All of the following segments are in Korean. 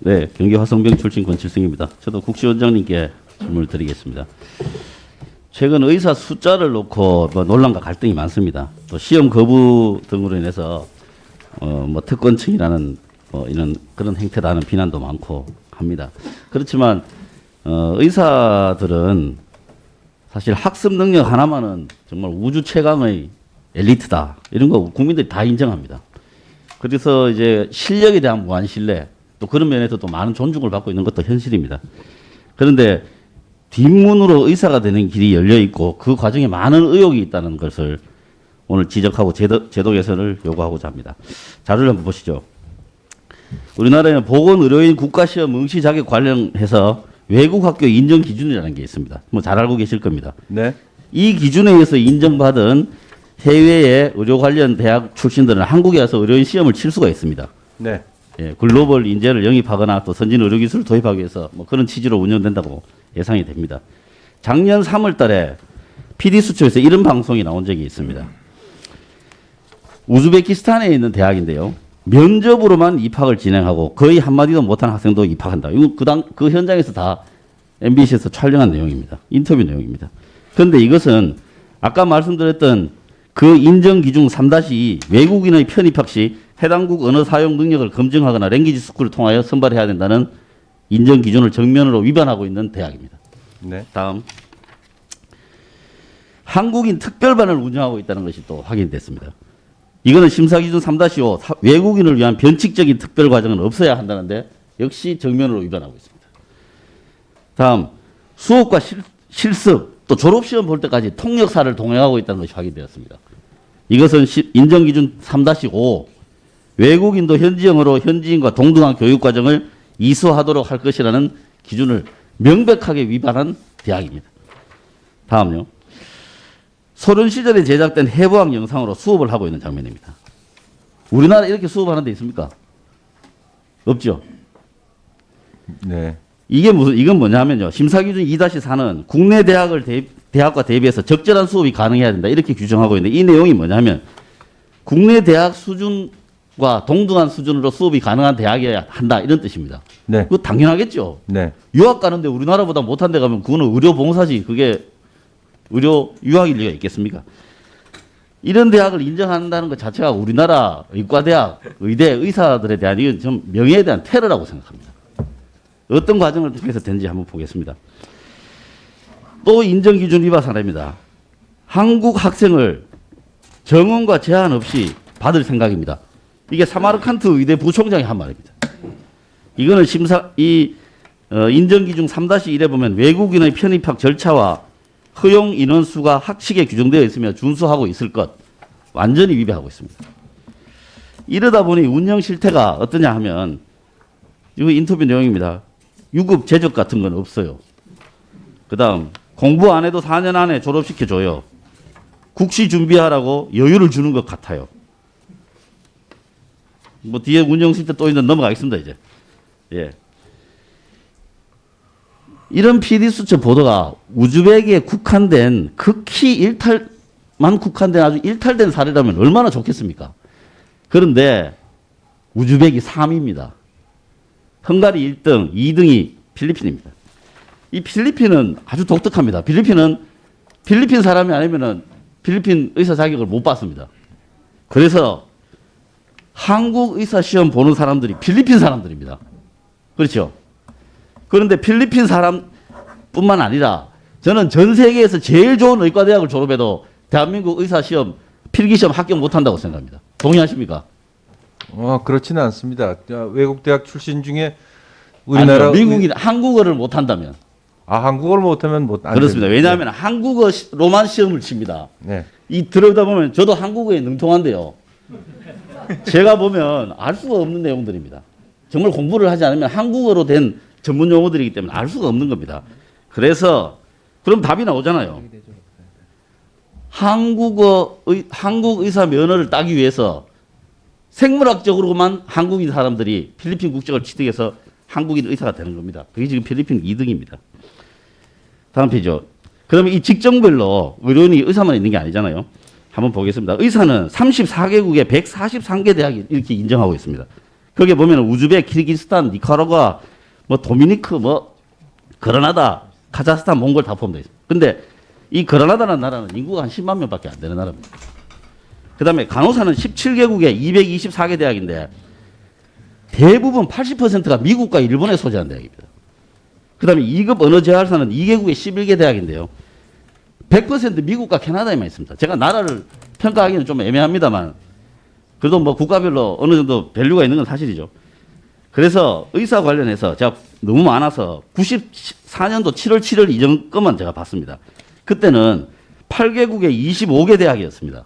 네, 경기 화성병 출신 권칠승입니다. 저도 국시원장님께 질문을 드리겠습니다. 최근 의사 숫자를 놓고 뭐 논란과 갈등이 많습니다. 또 시험 거부 등으로 인해서 뭐 특권층이라는 이런 그런 행태라는 비난도 많고 합니다. 그렇지만 의사들은 사실 학습 능력 하나만은 정말 우주 최강의 엘리트다 이런 거 국민들이 다 인정합니다. 그래서 이제 실력에 대한 무한 신뢰 또 그런 면에서 또 많은 존중을 받고 있는 것도 현실입니다. 그런데 뒷문으로 의사가 되는 길이 열려 있고 그 과정에 많은 의혹이 있다는 것을 오늘 지적하고 제도 개선을 요구하고자 합니다. 자료를 한번 보시죠. 우리나라에는 보건의료인 국가시험 응시 자격 관련해서 외국 학교 인정 기준이라는 게 있습니다. 뭐 잘 알고 계실 겁니다. 네. 이 기준에 의해서 인정받은 해외의 의료 관련 대학 출신들은 한국에 와서 의료인 시험을 칠 수가 있습니다. 네. 예, 글로벌 인재를 영입하거나 또 선진 의료 기술을 도입하기 위해서 뭐 그런 취지로 운영된다고 예상이 됩니다. 작년 3월 달에 PD수초에서 이런 방송이 나온 적이 있습니다. 우즈베키스탄에 있는 대학인데요. 면접으로만 입학을 진행하고 거의 한마디도 못한 학생도 입학한다. 이거 그 현장에서 다 MBC에서 촬영한 내용입니다. 인터뷰 내용입니다. 그런데 이것은 아까 말씀드렸던 그 인정 기준 3-2 외국인의 편입학 시 해당국 언어 사용 능력을 검증하거나 랭귀지 스쿨을 통하여 선발해야 된다는 인정 기준을 정면으로 위반하고 있는 대학입니다. 네. 다음 한국인 특별반을 운영하고 있다는 것이 또 확인됐습니다. 이거는 심사기준 3-5 외국인을 위한 변칙적인 특별과정은 없어야 한다는데 역시 정면으로 위반하고 있습니다. 다음 수업과 실습 또 졸업시험 볼 때까지 통역사를 동행하고 있다는 것이 확인되었습니다. 이것은 인정기준 3-5 외국인도 현지형으로 현지인과 동등한 교육과정을 이수하도록 할 것이라는 기준을 명백하게 위반한 대학입니다. 다음요. 소련 시절에 제작된 해부학 영상으로 수업을 하고 있는 장면입니다. 우리나라 이렇게 수업하는 데 있습니까? 없죠. 네. 이건 뭐냐면요. 심사기준 2-4는 국내 대학과 대비해서 적절한 수업이 가능해야 된다. 이렇게 규정하고 있는데 이 내용이 뭐냐면 국내 대학 수준과 동등한 수준으로 수업이 가능한 대학이어야 한다. 이런 뜻입니다. 네. 그거 당연하겠죠. 네. 유학 가는데 우리나라보다 못한 데 가면 그거는 의료봉사지. 그게 의료 유학일 리가 있겠습니까? 이런 대학을 인정한다는 것 자체가 우리나라 의과대학, 의대, 의사들에 대한 이건 좀 명예에 대한 테러라고 생각합니다. 어떤 과정을 통해서 된지 한번 보겠습니다. 또 인정기준 위반 사례입니다. 한국 학생을 정원과 제한 없이 받을 생각입니다. 이게 사마르칸트 의대 부총장이 한 말입니다. 이거는 인정기준 3-1에 보면 외국인의 편입학 절차와 허용 인원수가 학칙에 규정되어 있으며 준수하고 있을 것 완전히 위배하고 있습니다. 이러다 보니 운영 실태가 어떠냐 하면 이거 인터뷰 내용입니다. 유급 제적 같은 건 없어요. 그 다음 공부 안 해도 4년 안에 졸업시켜줘요. 국시 준비하라고 여유를 주는 것 같아요. 뭐 뒤에 운영 실태 또 있는 넘어가겠습니다 이제. 예. 이런 PD수첩 보도가 우즈벡에 국한된 극히 일탈만 국한된 아주 일탈된 사례라면 얼마나 좋겠습니까? 그런데 우즈벡이 3위입니다. 헝가리 1등, 2등이 필리핀입니다. 이 필리핀은 아주 독특합니다. 필리핀 사람이 아니면은 필리핀 의사 자격을 못 받습니다. 그래서 한국 의사 시험 보는 사람들이 필리핀 사람들입니다. 그렇죠? 그런데 필리핀 사람뿐만 아니라 저는 전 세계에서 제일 좋은 의과대학을 졸업해도 대한민국 의사시험 필기시험 합격 못한다고 생각합니다. 동의하십니까? 그렇지는 않습니다. 외국 대학 출신 중에 우리나라 아니요, 미국인 한국어를 못한다면 한국어를 못하면 안 그렇습니다. 됩니다. 왜냐하면 한국어로만 시험을 칩니다. 네. 이 들어다 보면 저도 한국어에 능통한데요. 제가 보면 알 수가 없는 내용들입니다. 정말 공부를 하지 않으면 한국어로 된 전문 용어들이기 때문에 알 수가 없는 겁니다. 그래서 그럼 답이 나오잖아요. 한국 의사 면허를 따기 위해서 생물학적으로만 한국인 사람들이 필리핀 국적을 취득해서 한국인 의사가 되는 겁니다. 그게 지금 필리핀 2등입니다. 다음 페이지죠. 그러면 이 직종별로 의료인이 의사만 있는 게 아니잖아요. 한번 보겠습니다. 의사는 34개국의 143개 대학이 이렇게 인정하고 있습니다. 거기에 보면 우즈벡, 키르기스탄, 니카라과, 뭐 도미니크, 뭐 그라나다, 카자흐스탄, 몽골 다 포함되어 있습니다. 근데 이 그라나다라는 나라는 인구가 한 10만 명밖에 안 되는 나라입니다. 그다음에 간호사는 17개국에 224개 대학인데 대부분 80%가 미국과 일본에 소재한 대학입니다. 그다음에 2급 언어재활사는 2개국에 11개 대학인데요. 100% 미국과 캐나다에만 있습니다. 제가 나라를 평가하기는 좀 애매합니다만 그래도 뭐 국가별로 어느 정도 밸류가 있는 건 사실이죠. 그래서 의사 관련해서 제가 너무 많아서 94년도 7월 7일 이전 것만 제가 봤습니다. 그때는 8개국에 25개 대학이었습니다.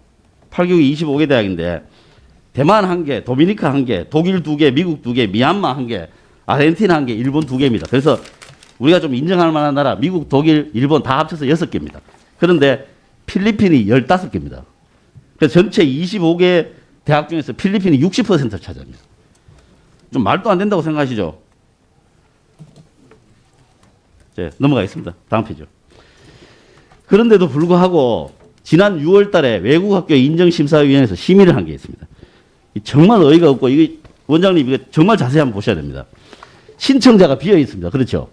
8개국에 25개 대학인데 대만 1개, 도미니카 1개, 독일 2개, 미국 2개, 미얀마 1개, 아르헨티나 1개, 일본 2개입니다. 그래서 우리가 좀 인정할 만한 나라 미국, 독일, 일본 다 합쳐서 6개입니다. 그런데 필리핀이 15개입니다. 그래서 전체 25개 대학 중에서 필리핀이 60%를 차지합니다. 좀 말도 안 된다고 생각하시죠? 네, 넘어가겠습니다. 다음 페이지요. 그런데도 불구하고 지난 6월 달에 외국학교 인정심사위원회에서 심의를 한 게 있습니다. 정말 어이가 없고 이게 원장님 이거 정말 자세히 한번 보셔야 됩니다. 신청자가 비어 있습니다. 그렇죠?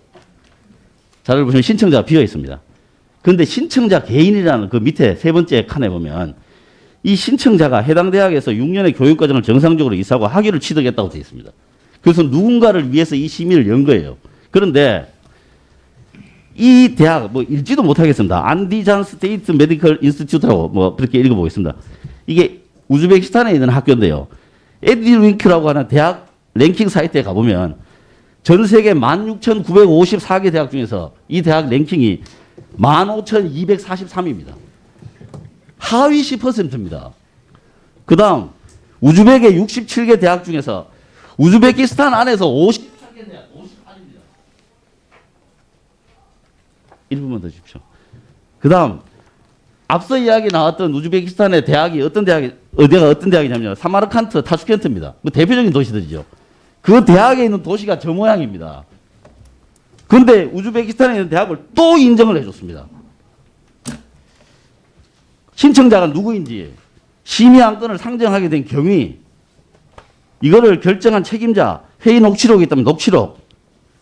자료를 보시면 신청자가 비어 있습니다. 그런데 신청자 개인이라는 그 밑에 세 번째 칸에 보면 이 신청자가 해당 대학에서 6년의 교육과정을 정상적으로 이수하고 학위를 취득했다고 되어 있습니다. 그래서 누군가를 위해서 이 심의를 연 거예요. 그런데 이 대학 뭐 읽지도 못하겠습니다. 안디잔 스테이트 메디컬 인스티튜트라고 뭐 그렇게 읽어보겠습니다. 이게 우즈베키스탄에 있는 학교인데요. 에디링크라고 하는 대학 랭킹 사이트에 가보면 전 세계 16,954개 대학 중에서 이 대학 랭킹이 15,243입니다. 하위 10%입니다. 그 다음 우즈벡의 67개 대학 중에서 우즈베키스탄 안에서 53개 대학, 58입니다. 1분만 더 주십시오. 그 다음 앞서 이야기 나왔던 우즈베키스탄의 대학이 어떤 대학이냐면 사마르칸트, 타슈켄트입니다. 그 대표적인 도시들이죠. 그 대학에 있는 도시가 저 모양입니다. 그런데 우즈베키스탄에 있는 대학을 또 인정을 해줬습니다. 신청자가 누구인지 심의 안건을 상정하게 된 경위, 이거를 결정한 책임자, 회의 녹취록이 있다면 녹취록,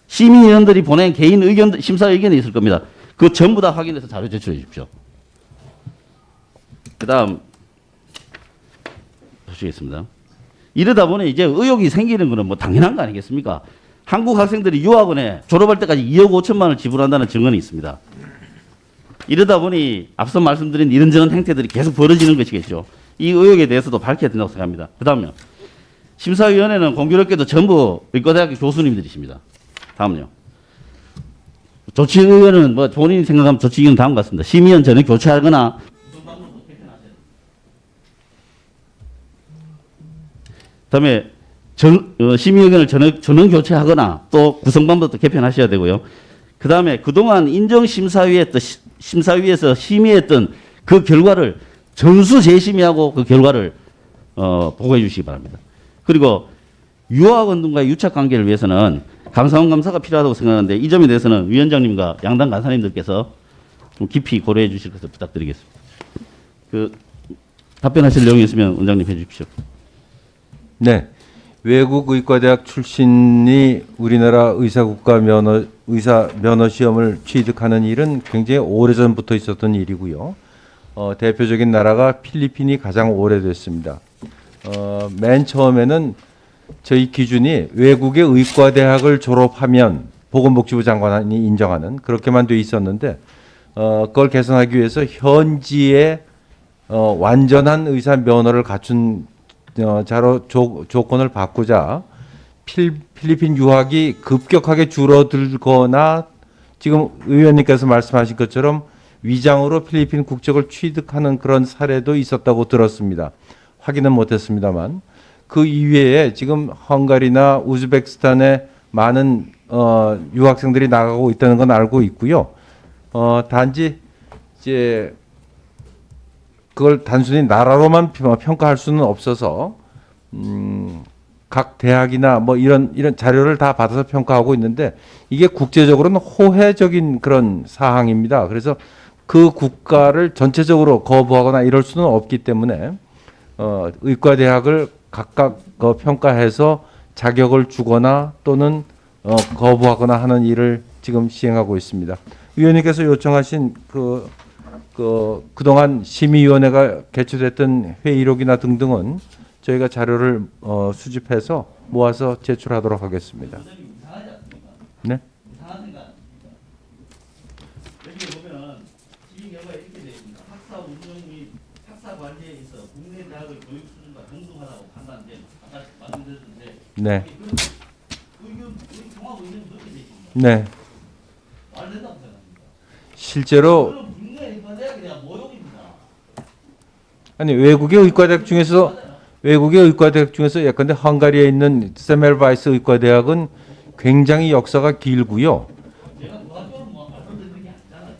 심의위원들이 보낸 개인 의견, 심사 의견이 있을 겁니다. 그거 전부 다 확인해서 자료 제출해 주십시오. 그 다음 보시겠습니다. 이러다 보니 이제 의혹이 생기는 거는 뭐 당연한 거 아니겠습니까? 한국 학생들이 유학원에 졸업할 때까지 2억 5천만 원을 지불한다는 증언이 있습니다. 이러다 보니 앞서 말씀드린 이런저런 행태들이 계속 벌어지는 것이겠죠. 이 의혹에 대해서도 밝혀야 된다고 생각합니다. 그 다음요. 심사위원회는 공교롭게도 전부 의과대학교 교수님들이십니다. 다음요. 조치의원은 뭐 본인이 생각하면 조치의원은 다음 것 같습니다. 심의원 전액 교체하거나 그다음에 심의 의견을 전원 교체하거나 또 구성방법도 개편하셔야 되고요. 그다음에 그동안 심사위에서 심의했던 그 결과를 전수 재심의하고 그 결과를 보고해 주시기 바랍니다. 그리고 유학원들과의 유착 관계를 위해서는 감사원 감사가 필요하다고 생각하는데 이 점에 대해서는 위원장님과 양당 간사님들께서 좀 깊이 고려해 주실 것을 부탁드리겠습니다. 그 답변하실 내용이 있으면 원장님 해 주십시오. 네. 외국 의과대학 출신이 우리나라 의사 면허 시험을 취득하는 일은 굉장히 오래전부터 있었던 일이고요. 대표적인 나라가 필리핀이 가장 오래됐습니다. 맨 처음에는 저희 기준이 외국의 의과대학을 졸업하면 보건복지부 장관이 인정하는 그렇게만 돼 있었는데 그걸 개선하기 위해서 현지의 완전한 의사 면허를 갖춘 조건을 바꾸자 필리핀 유학이 급격하게 줄어들거나 지금 의원님께서 말씀하신 것처럼 위장으로 필리핀 국적을 취득하는 그런 사례도 있었다고 들었습니다. 확인은 못했습니다만 그 이외에 지금 헝가리나 우즈베키스탄에 많은 유학생들이 나가고 있다는 건 알고 있고요. 단지 이제 그걸 단순히 나라로만 평가할 수는 없어서 각 대학이나 뭐 이런 자료를 다 받아서 평가하고 있는데 이게 국제적으로는 호혜적인 그런 사항입니다. 그래서 그 국가를 전체적으로 거부하거나 이럴 수는 없기 때문에 의과대학을 각각 평가해서 자격을 주거나 또는 거부하거나 하는 일을 지금 시행하고 있습니다. 위원님께서 요청하신 그동안 심의위원회가 개최됐던 회의록이나 등등은 저희가 자료를 수집해서 모아서 제출하도록 하겠습니다. 네? 여기 보면 지휘 결과에 이렇게 되어 있습니다. 학사 운영 및 학사 관리에 있어 국내 대학의 교육 수준과 동등하다고 판단된 아까 말씀드렸는데 네. 의견 종합 의견이 그렇게 되어 있습니다. 네. 말 된다고 생각합니다. 실제로 그럼 국내 의과대학에 대한 모욕입니다. 아니 외국의 의과대학 중에서 예컨대 헝가리에 있는 세멜바이스 의과대학은 굉장히 역사가 길고요. 제가 그 학교는 뭐 말씀드리는 게 아니잖아요.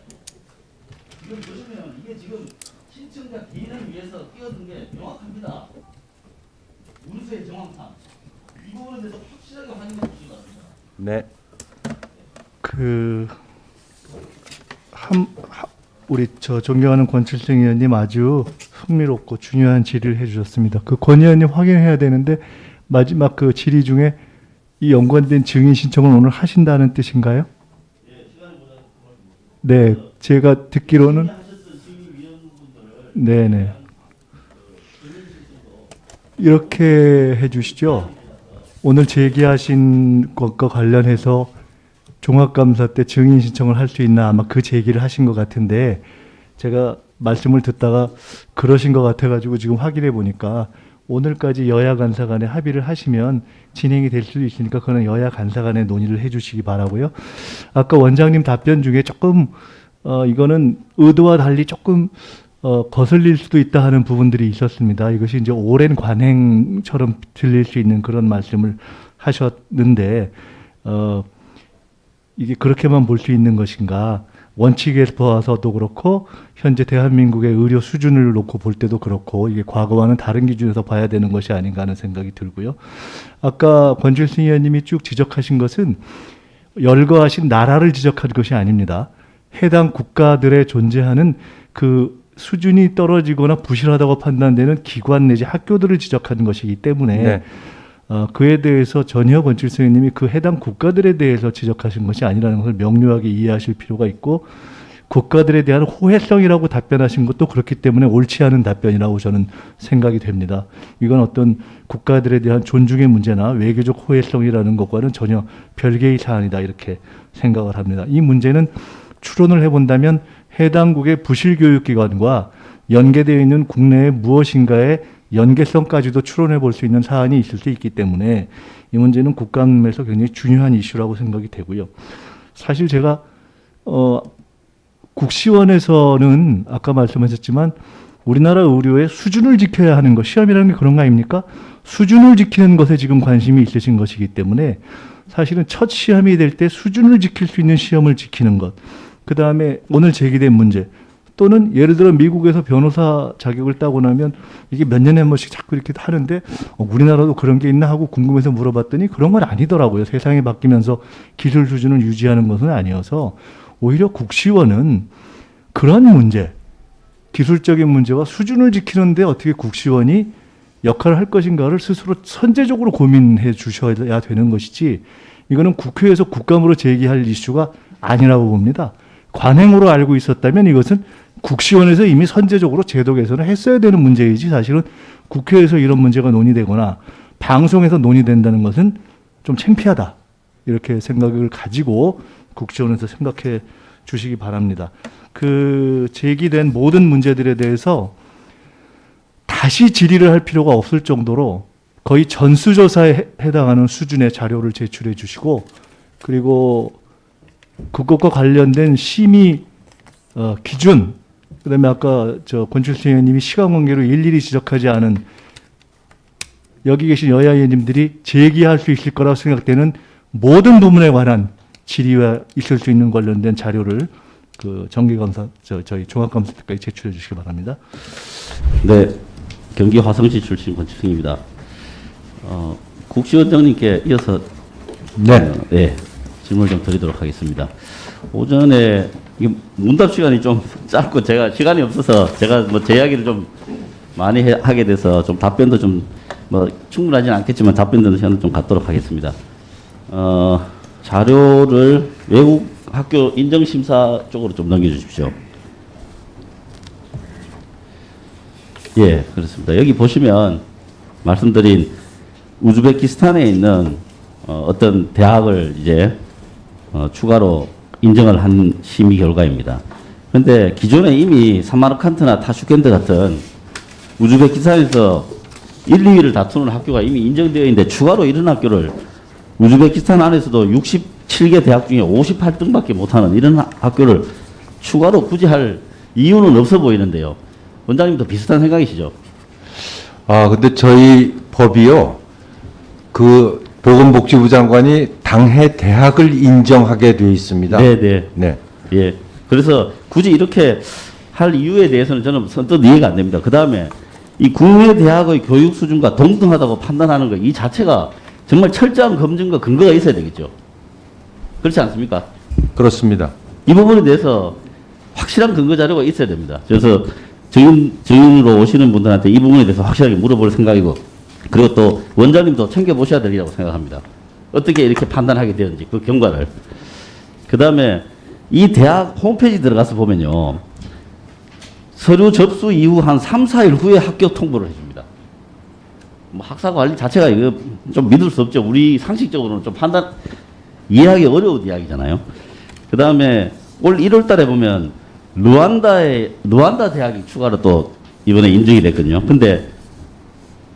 지금 보시면 이게 지금 신청자 개인을 위해서 끼어든 게 명확합니다. 문서의 정황상 이 부분에 대해서 확실하게 확인해 주시기 바랍니다. 네. 우리 존경하는 권칠생 의원님 아주 흥미롭고 중요한 질의를 해주셨습니다. 그 권 의원님 확인해야 되는데 마지막 그 질의 중에 이 연관된 증인 신청을 오늘 하신다는 뜻인가요? 네, 제가 듣기로는 네네 이렇게 해주시죠. 오늘 제기하신 것과 관련해서 종합감사 때 증인 신청을 할 수 있나 아마 그 제기를 하신 것 같은데 제가 말씀을 듣다가 그러신 것 같아가지고 지금 확인해 보니까 오늘까지 여야 간사 간에 합의를 하시면 진행이 될 수도 있으니까 그건 여야 간사 간에 논의를 해주시기 바라고요. 아까 원장님 답변 중에 조금 이거는 의도와 달리 조금 거슬릴 수도 있다 하는 부분들이 있었습니다. 이것이 이제 오랜 관행처럼 들릴 수 있는 그런 말씀을 하셨는데 이게 그렇게만 볼 수 있는 것인가? 원칙에서 봐서도 그렇고 현재 대한민국의 의료 수준을 놓고 볼 때도 그렇고 이게 과거와는 다른 기준에서 봐야 되는 것이 아닌가 하는 생각이 들고요. 아까 권칠승 의원님이 쭉 지적하신 것은 열거하신 나라를 지적한 것이 아닙니다. 해당 국가들에 존재하는 그 수준이 떨어지거나 부실하다고 판단되는 기관 내지 학교들을 지적하는 것이기 때문에 네. 그에 대해서 전혀 권칠승 의원님이 그 해당 국가들에 대해서 지적하신 것이 아니라는 것을 명료하게 이해하실 필요가 있고 국가들에 대한 호혜성이라고 답변하신 것도 그렇기 때문에 옳지 않은 답변이라고 저는 생각이 됩니다. 이건 어떤 국가들에 대한 존중의 문제나 외교적 호혜성이라는 것과는 전혀 별개의 사안이다 이렇게 생각을 합니다. 이 문제는 추론을 해본다면 해당국의 부실교육기관과 연계되어 있는 국내의 무엇인가의 연계성까지도 추론해 볼 수 있는 사안이 있을 수 있기 때문에 이 문제는 국감에서 굉장히 중요한 이슈라고 생각이 되고요. 사실 제가 국시원에서는 아까 말씀하셨지만 우리나라 의료의 수준을 지켜야 하는 것, 시험이라는 게 그런 거 아닙니까? 수준을 지키는 것에 지금 관심이 있으신 것이기 때문에 사실은 첫 시험이 될 때 수준을 지킬 수 있는 시험을 지키는 것, 그 다음에 오늘 제기된 문제, 또는 예를 들어 미국에서 변호사 자격을 따고 나면 이게 몇 년에 한 번씩 자꾸 이렇게 하는데 우리나라도 그런 게 있나 하고 궁금해서 물어봤더니 그런 건 아니더라고요. 세상이 바뀌면서 기술 수준을 유지하는 것은 아니어서 오히려 국시원은 그런 문제, 기술적인 문제와 수준을 지키는데 어떻게 국시원이 역할을 할 것인가를 스스로 선제적으로 고민해 주셔야 되는 것이지 이거는 국회에서 국감으로 제기할 이슈가 아니라고 봅니다. 관행으로 알고 있었다면 이것은 국시원에서 이미 선제적으로 제도 개선을 했어야 되는 문제이지 사실은 국회에서 이런 문제가 논의되거나 방송에서 논의된다는 것은 좀 창피하다 이렇게 생각을 가지고 국시원에서 생각해 주시기 바랍니다. 그 제기된 모든 문제들에 대해서 다시 질의를 할 필요가 없을 정도로 거의 전수조사에 해당하는 수준의 자료를 제출해 주시고 그리고 그것과 관련된 심의 기준, 그다음에 아까 권칠승 의원님이 시간관계로 일일이 지적하지 않은 여기 계신 여야 의원님들이 제기할 수 있을 거라고 생각되는 모든 부분에 관한 질의와 있을 수 있는 관련된 자료를 그 정기감사 저희 종합감사 때까지 제출해 주시기 바랍니다. 네, 경기 화성시 출신 권칠승입니다. 국시원장님께 이어서 네. 질문을 좀 드리도록 하겠습니다. 오전에 이게 문답 시간이 좀 짧고 제가 시간이 없어서 제가 뭐 제 이야기를 좀 많이 하게 돼서 좀 답변도 좀 뭐 충분하지는 않겠지만 답변 듣는 시간을 좀 갖도록 하겠습니다. 자료를 외국 학교 인정심사 쪽으로 좀 넘겨주십시오. 예, 그렇습니다. 여기 보시면 말씀드린 우즈베키스탄에 있는 어떤 대학을 이제 추가로 인정을 한 심의 결과입니다. 그런데 기존에 이미 사마르칸트나 타슈켄트 같은 우즈베키스탄에서 1, 2위를 다투는 학교가 이미 인정되어 있는데 추가로 이런 학교를 우즈베키스탄 안에서도 67개 대학 중에 58등밖에 못하는 이런 학교를 추가로 굳이 할 이유는 없어 보이는데요. 원장님도 비슷한 생각이시죠? 근데 저희 법이요, 그 보건복지부 장관이 당해 대학을 인정하게 되어 있습니다. 네. 네. 예. 그래서 굳이 이렇게 할 이유에 대해서는 저는 선뜻 이해가 안 됩니다. 그 다음에 이 국내 대학의 교육 수준과 동등하다고 판단하는 것 이 자체가 정말 철저한 검증과 근거가 있어야 되겠죠. 그렇지 않습니까? 그렇습니다. 이 부분에 대해서 확실한 근거 자료가 있어야 됩니다. 그래서 증인으로 오시는 분들한테 이 부분에 대해서 확실하게 물어볼 생각이고, 그리고 또 원장님도 챙겨보셔야 되리라고 생각합니다. 어떻게 이렇게 판단하게 되었는지 그 경과를. 그 다음에 이 대학 홈페이지 들어가서 보면요, 서류 접수 이후 한 3, 4일 후에 학교 통보를 해줍니다. 뭐 학사 관리 자체가 이거 좀 믿을 수 없죠. 우리 상식적으로는 좀 이해하기 어려운 이야기잖아요. 그 다음에 올 1월 달에 보면 루안다 대학이 추가로 또 이번에 인정이 됐거든요. 근데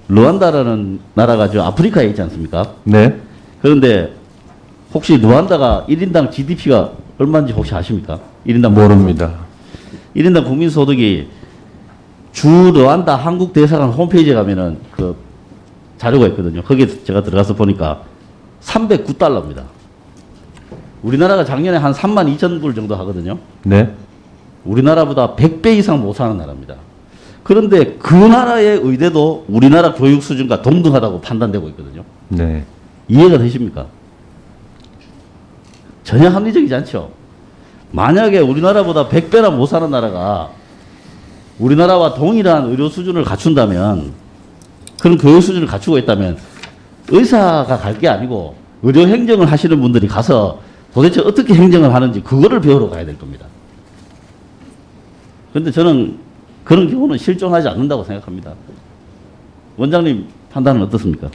루안다라는 나라가 저 아프리카에 있지 않습니까? 네. 그런데 혹시 루안다가 1인당 GDP가 얼마인지 혹시 아십니까? 1인당 모릅니다. 1인당 국민소득이 주 루안다 한국 대사관 홈페이지에 가면은 그 자료가 있거든요. 거기에 제가 들어가서 보니까 309달러입니다. 우리나라가 작년에 한 3만 2천 불 정도 하거든요. 네. 우리나라보다 100배 이상 못 사는 나라입니다. 그런데 그 나라의 의대도 우리나라 교육 수준과 동등하다고 판단되고 있거든요. 네. 이해가 되십니까? 전혀 합리적이지 않죠. 만약에 우리나라보다 100배나 못 사는 나라가 우리나라와 동일한 의료 수준을 갖춘다면, 그런 교육 수준을 갖추고 있다면 의사가 갈 게 아니고 의료 행정을 하시는 분들이 가서 도대체 어떻게 행정을 하는지 그거를 배우러 가야 될 겁니다. 그런데 저는 그런 경우는 실존하지 않는다고 생각합니다. 원장님 판단은 어떻습니까?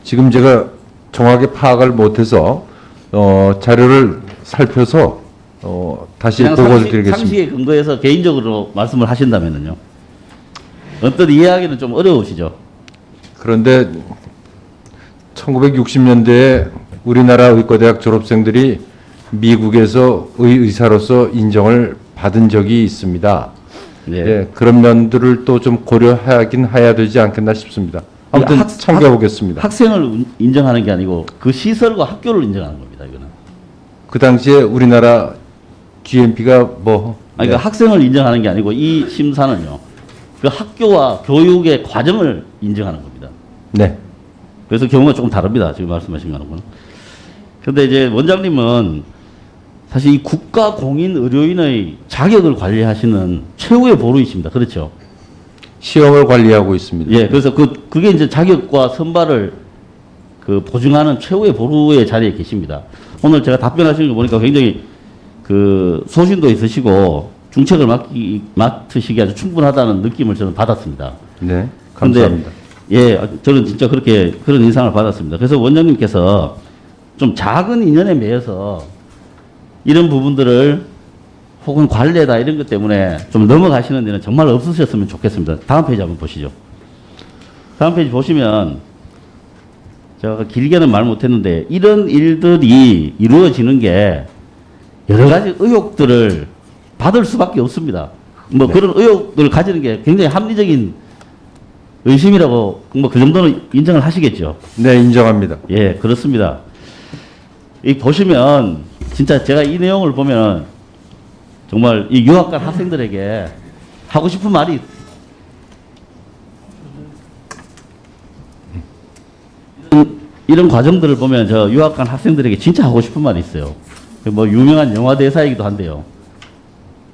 지금 제가 정확하게 파악을 못해서 자료를 살펴서 다시 그냥 보고를 드리겠습니다. 상식에 근거해서 개인적으로 말씀을 하신다면요. 언뜻 이해하기는 좀 어려우시죠? 그런데 1960년대에 우리나라 의과대학 졸업생들이 미국에서 의사로서 인정을 받은 적이 있습니다. 네. 예, 그런 면들을 또 좀 고려하긴 해야 되지 않겠나 싶습니다. 아무튼 참고해보겠습니다. 학생을 인정하는 게 아니고 그 시설과 학교를 인정하는 겁니다. 이거는. 그 당시에 우리나라 GMP가 뭐 아니, 그러니까 학생을 인정하는 게 아니고 이 심사는요, 그 학교와 교육의 과정을 인정하는 겁니다. 네. 그래서 경우가 조금 다릅니다. 지금 말씀하신 거는. 그런데 이제 원장님은 사실 이 국가 공인 의료인의 자격을 관리하시는 최후의 보루이십니다. 그렇죠? 시험을 관리하고 있습니다. 예, 그래서 그게 이제 자격과 선발을 그 보증하는 최후의 보루의 자리에 계십니다. 오늘 제가 답변하시는 거 보니까 굉장히 그 소신도 있으시고 중책을 맡으시기 아주 충분하다는 느낌을 저는 받았습니다. 네, 감사합니다. 예, 저는 진짜 그런 인상을 받았습니다. 그래서 원장님께서 좀 작은 인연에 매여서 이런 부분들을 혹은 관례다 이런 것 때문에 좀 넘어가시는 데는 정말 없으셨으면 좋겠습니다. 다음 페이지 한번 보시죠. 다음 페이지 보시면 제가 길게는 말 못했는데 이런 일들이 이루어지는 게 여러 가지 의혹들을 받을 수밖에 없습니다. 뭐 그런 의혹들을 가지는 게 굉장히 합리적인 의심이라고 뭐 그 정도는 인정을 하시겠죠. 네, 인정합니다. 예, 그렇습니다. 이 보시면 진짜 제가 이 내용을 보면 정말 이 유학 간 학생들에게 하고 싶은 말이 이런 과정들을 보면 저 유학 간 학생들에게 진짜 하고 싶은 말이 있어요. 뭐 유명한 영화 대사이기도 한데요.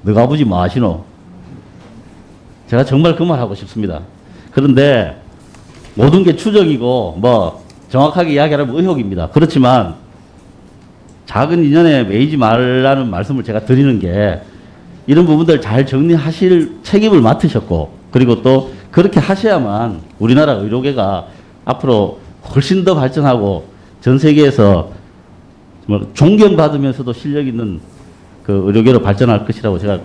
너가 아버지 뭐 아시노? 제가 정말 그 말 하고 싶습니다. 그런데 모든 게 추정이고 뭐 정확하게 이야기하면 의혹입니다. 그렇지만 작은 인연에 매이지 말라는 말씀을 제가 드리는 게 이런 부분들 잘 정리하실 책임을 맡으셨고 그리고 또 그렇게 하셔야만 우리나라 의료계가 앞으로 훨씬 더 발전하고 전 세계에서 정말 존경받으면서도 실력 있는 그 의료계로 발전할 것이라고 제가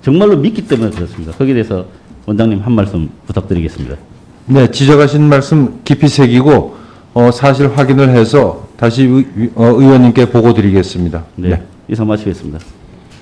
정말로 믿기 때문에 그렇습니다. 거기에 대해서 원장님 한 말씀 부탁드리겠습니다. 네, 지적하신 말씀 깊이 새기고 사실 확인을 해서 다시 의원님께 보고 드리겠습니다. 네, 이상 마치겠습니다.